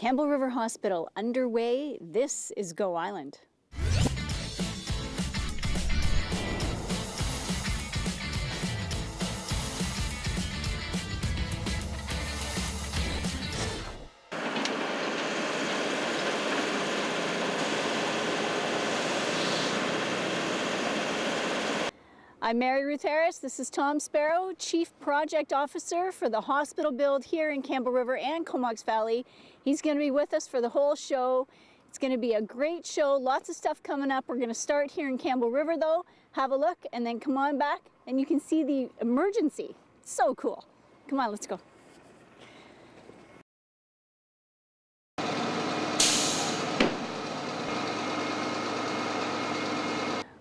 Campbell River Hospital underway. This is Go Island. I'm Ruth. This is Tom Sparrow, Chief Project Officer for the hospital build here in Campbell River and Comox Valley. He's going to be with us for the whole show. It's going to be a great show, lots of stuff coming up. We're going to start here in Campbell River though, have a look, and then come on back and you can see the emergency. So cool. Come on, let's go.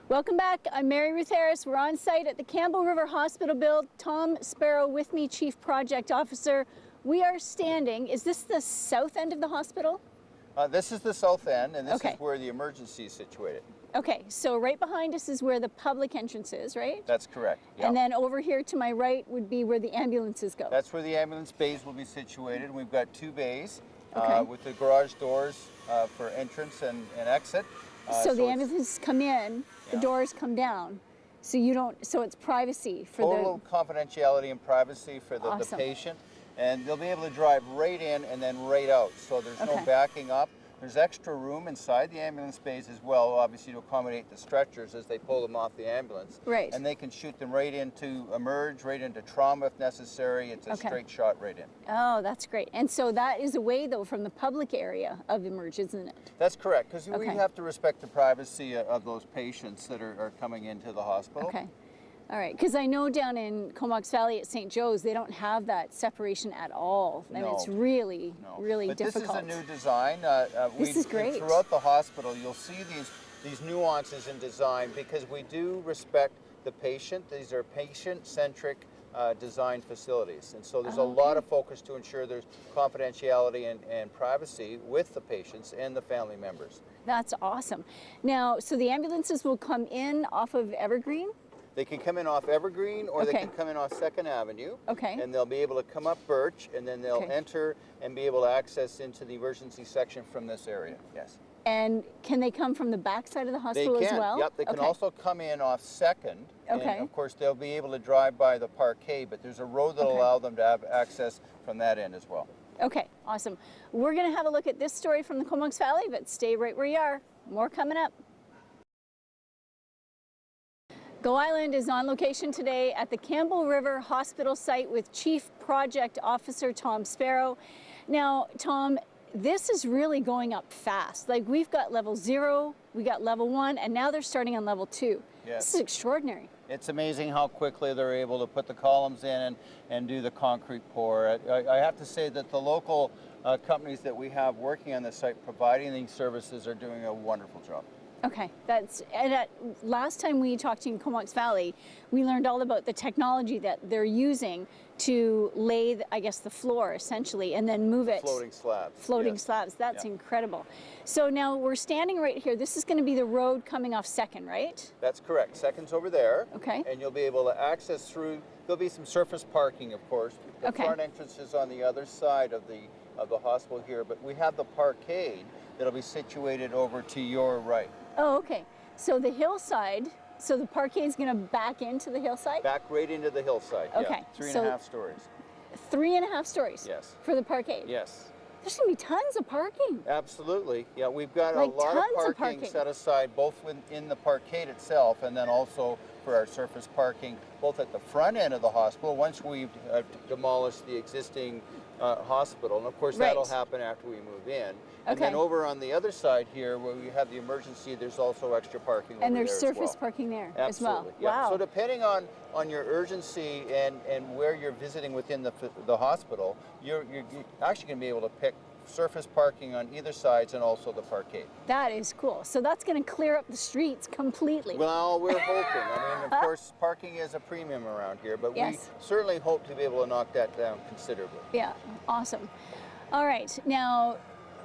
Welcome back. I'm Ruth. We're on site at the Campbell River Hospital build. Tom Sparrow with me, Chief Project Officer. We are standing, is this the south end of the hospital? This is the south end, and this is where the emergency is situated. Okay, so right behind us is where the public entrance is, right? That's correct. Yep. And then over here to my right would be where the ambulances go. That's where the ambulance bays will be situated. We've got two bays with the garage doors for entrance and exit. So the ambulances come in, the doors come down, so you don't. So it's privacy for total confidentiality and privacy for the patient, and they'll be able to drive right in and then right out. So there's no backing up. There's extra room inside the ambulance bays as well, obviously to accommodate the stretchers as they pull them off the ambulance. Right. And they can shoot them right into emerge, right into trauma if necessary. It's a straight shot right in. Oh, that's great. And so that is away though from the public area of emerge, isn't it? That's correct, because we have to respect the privacy of those patients that are coming into the hospital. Okay. All right, because I know down in Comox Valley at St. Joe's, they don't have that separation at all. And it's really, really difficult. But this is a new design. This is great. Throughout the hospital, you'll see these nuances in design because we do respect the patient. These are patient-centric design facilities. And so there's a lot of focus to ensure there's confidentiality and privacy with the patients and the family members. That's awesome. Now, so the ambulances will come in off of Evergreen? They can come in off Evergreen or they can come in off 2nd Avenue. And they'll be able to come up Birch and then they'll enter and be able to access into the emergency section from this area. Yes. And can they come from the back side of the hospital as well? Yep, they can also come in off 2nd. And of course they'll be able to drive by the parquet, but there's a road that'll allow them to have access from that end as well. Okay, awesome. We're going to have a look at this story from the Comox Valley, but stay right where you are. More coming up. Go Island is on location today at the Campbell River Hospital site with Chief Project Officer Tom Sparrow. Now, Tom, this is really going up fast. Like we've got level 0, we got level 1, and now they're starting on level 2. Yes. This is extraordinary. It's amazing how quickly they're able to put the columns in and do the concrete pour. I have to say that the local companies that we have working on the site providing these services are doing a wonderful job. Okay, last time we talked in Comox Valley, we learned all about the technology that they're using to lay, I guess, the floor essentially, and then move it. Floating slabs. Floating slabs. That's incredible. So now we're standing right here. This is going to be the road coming off 2nd, right? That's correct. 2nd's over there. Okay. And you'll be able to access through. There'll be some surface parking, of course. The front entrance is on the other side of the hospital here, but we have the parkade that'll be situated over to your right. Oh, okay. So the hillside, so the parquet is going to back into the hillside? Back right into the hillside, okay. Yeah. 3.5 stories. 3.5 stories? Yes. For the parquet? Yes. There's going to be tons of parking. Absolutely. Yeah, we've got a lot of parking set aside, both in the parkade itself and then also for our surface parking, both at the front end of the hospital, once we've demolished the existing hospital. And of course, that'll happen after we move in. And then over on the other side here, where we have the emergency, there's also extra parking over there. And there's surface parking there as well. Yeah. Wow. So depending on your urgency and where you're visiting within the hospital, you're actually going to be able to pick surface parking on either sides and also the parkade. That is cool. So that's going to clear up the streets completely. Well, we're hoping. I mean, of course, parking is a premium around here, but we certainly hope to be able to knock that down considerably. Yeah, awesome. All right, now,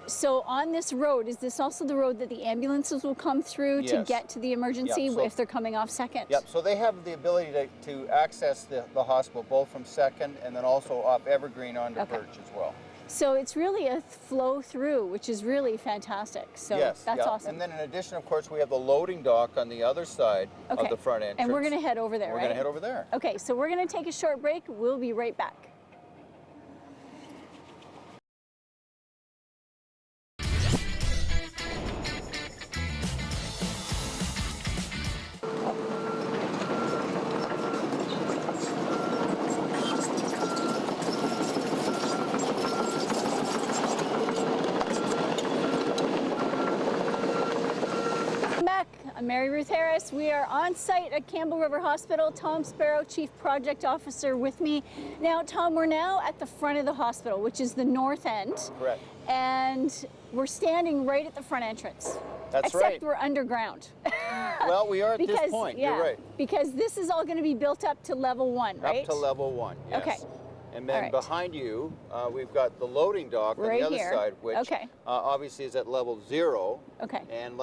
so on this road, is this also the road that the ambulances will come through to get to the emergency if they're coming off 2nd? Yep, so they have the ability to access the hospital both from 2nd and then also off Evergreen onto Birch as well. So it's really a flow through, which is really fantastic. So yes, that's yeah. awesome. And then in addition, of course, we have the loading dock on the other side of the front entrance. And we're going to head over there, We're going to head over there. Okay, so we're going to take a short break. We'll be right back. I'm Mary Ruth Harris. We are on site at Campbell River Hospital. Tom Sparrow, Chief Project Officer, with me. Now, Tom, we're now at the front of the hospital, which is the north end. Correct. And we're standing right at the front entrance. That's right. Except we're underground. Well, we are at this point. Yeah, you're right. Because this is all going to be built up to level 1, right? Up to level 1, yes. Okay. And then behind you, we've got the loading dock on the other side, which obviously is at level 0. Okay. And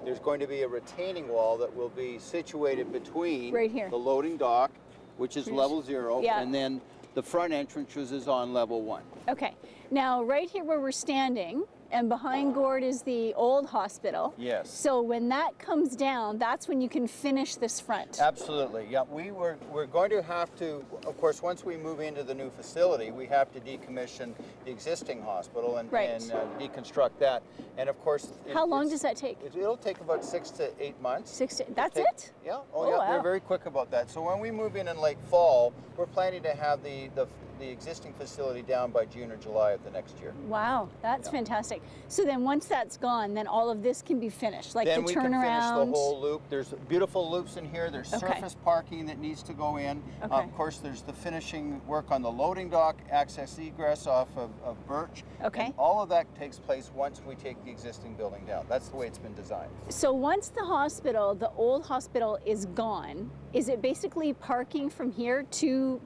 there's going to be a retaining wall that will be situated between the loading dock, which is level 0, and then the front entrance is on level 1. Okay. Now, right here where we're standing, and behind Gord is the old hospital. Yes. So when that comes down, that's when you can finish this front. Absolutely. Yeah, we're going to have to, of course, once we move into the new facility, we have to decommission the existing hospital and deconstruct that. And of course, how long does that take? It'll take about 6 to 8 months. That's it? Yeah. Wow. They're very quick about that. So when we move in late fall, we're planning to have the existing facility down by June or July of the next year. Wow, that's fantastic. So then once that's gone, then all of this can be finished, like then the we turnaround. Can finish the whole loop. There's beautiful loops in here. There's surface parking that needs to go in. Of course, there's the finishing work on the loading dock, access egress off of Birch. Okay. And all of that takes place once we take the existing building down. That's the way it's been designed. So once the hospital, the old hospital, is gone, is it basically parking from here to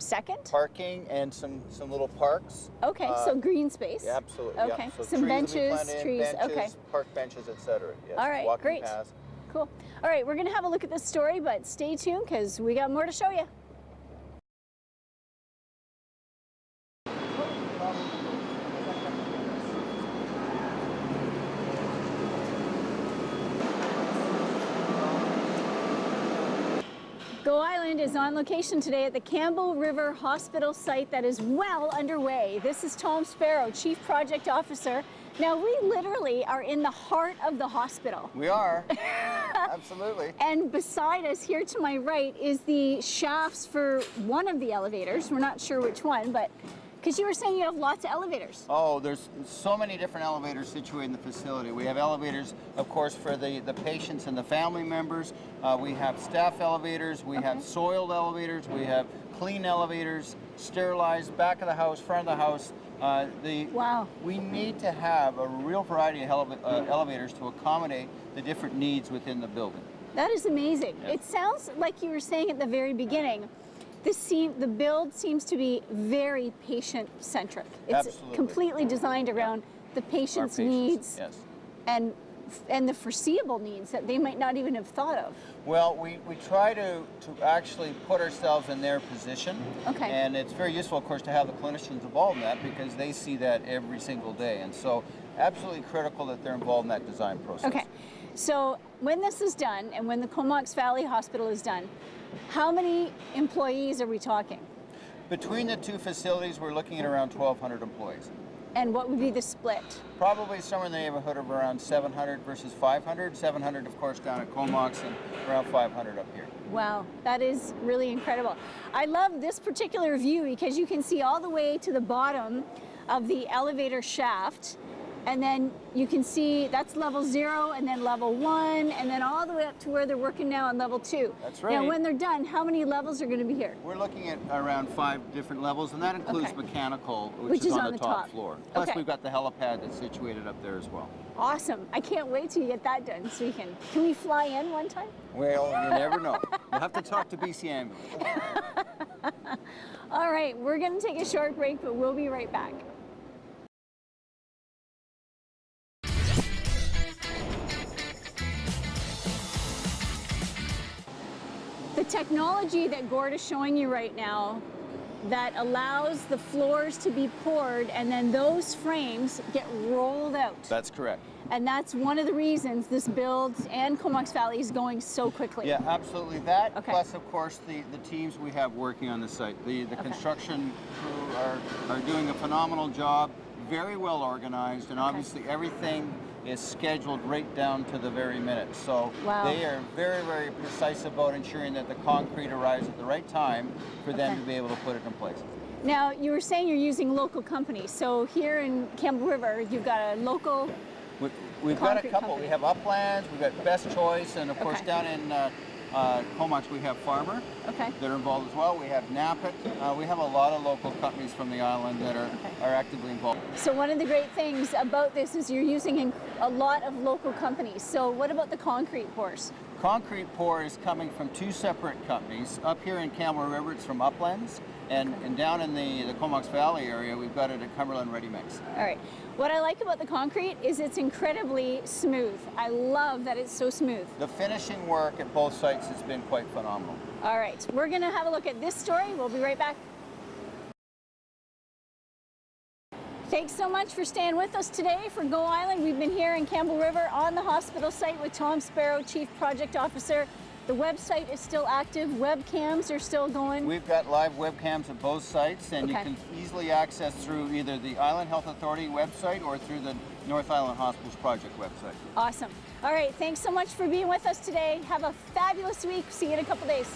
second? Parking and some little parks. Okay, so green space. Yeah, absolutely. Okay, yeah. So some benches, trees. Benches, park benches, etc. Yes. All right, walking great. paths. Cool. All right, we're going to have a look at this story, but stay tuned because we got more to show you. Go Island is on location today at the Campbell River Hospital site that is well underway. This is Tom Sparrow, Chief Project Officer. Now, we literally are in the heart of the hospital. We are. Absolutely. And beside us here to my right is the shafts for one of the elevators. We're not sure which one, but because you were saying you have lots of elevators. Oh, there's so many different elevators situated in the facility. We have elevators, of course, for the patients and the family members. We have staff elevators. We have soiled elevators. We have clean elevators, sterilized, back of the house, front of the house. We need to have a real variety of elevators to accommodate the different needs within the building. That is amazing. Yes. It sounds like you were saying at the very beginning, the build seems to be very patient-centric. It's completely designed around the patient's needs and the foreseeable needs that they might not even have thought of. Well, we try to actually put ourselves in their position. Okay. And it's very useful, of course, to have the clinicians involved in that because they see that every single day. And so absolutely critical that they're involved in that design process. Okay. So when this is done and when the Comox Valley Hospital is done, how many employees are we talking? Between the two facilities, we're looking at around 1,200 employees. And what would be the split? Probably somewhere in the neighborhood of around 700 versus 500. 700, of course, down at Comox and around 500 up here. Wow, that is really incredible. I love this particular view because you can see all the way to the bottom of the elevator shaft. And then you can see that's level 0 and then level 1 and then all the way up to where they're working now on level 2. That's right. Now when they're done, how many levels are going to be here? We're looking at around 5 different levels, and that includes mechanical, which is on the top floor. Plus we've got the helipad that's situated up there as well. Awesome. I can't wait till you get that done so can we fly in one time? Well, you never know. You'll have to talk to BC Ambulance. All right, we're going to take a short break, but we'll be right back. The technology that Gord is showing you right now that allows the floors to be poured, and then those frames get rolled out. That's correct. And that's one of the reasons this build and Comox Valley is going so quickly. Yeah, absolutely. That, okay. plus, of course, the teams we have working on the site. The okay. construction crew are doing a phenomenal job, very well organized, and obviously everything is scheduled right down to the very minute. So wow. they are very, very precise about ensuring that the concrete arrives at the right time for them to be able to put it in place. Now, you were saying you're using local companies. So here in Campbell River, you've got a local We've got a couple. company. We have Uplands, we've got Best Choice, and of course down in Comox we have Farmer that are involved as well. We have Napit. We have a lot of local companies from the island that are actively involved. So one of the great things about this is you're using a lot of local companies. So what about the concrete pours? Concrete pour is coming from two separate companies. Up here in Campbell River, it's from Uplands, and down in the Comox Valley area, we've got it at Cumberland Ready Mix. All right. What I like about the concrete is it's incredibly smooth. I love that it's so smooth. The finishing work at both sites has been quite phenomenal. All right, we're going to have a look at this story. We'll be right back. Thanks so much for staying with us today for Go Island. We've been here in Campbell River on the hospital site with Tom Sparrow, Chief Project Officer. The website is still active. Webcams are still going. We've got live webcams at both sites, and you can easily access through either the Island Health Authority website or through the North Island Hospitals Project website. Awesome. All right, thanks so much for being with us today. Have a fabulous week. See you in a couple days.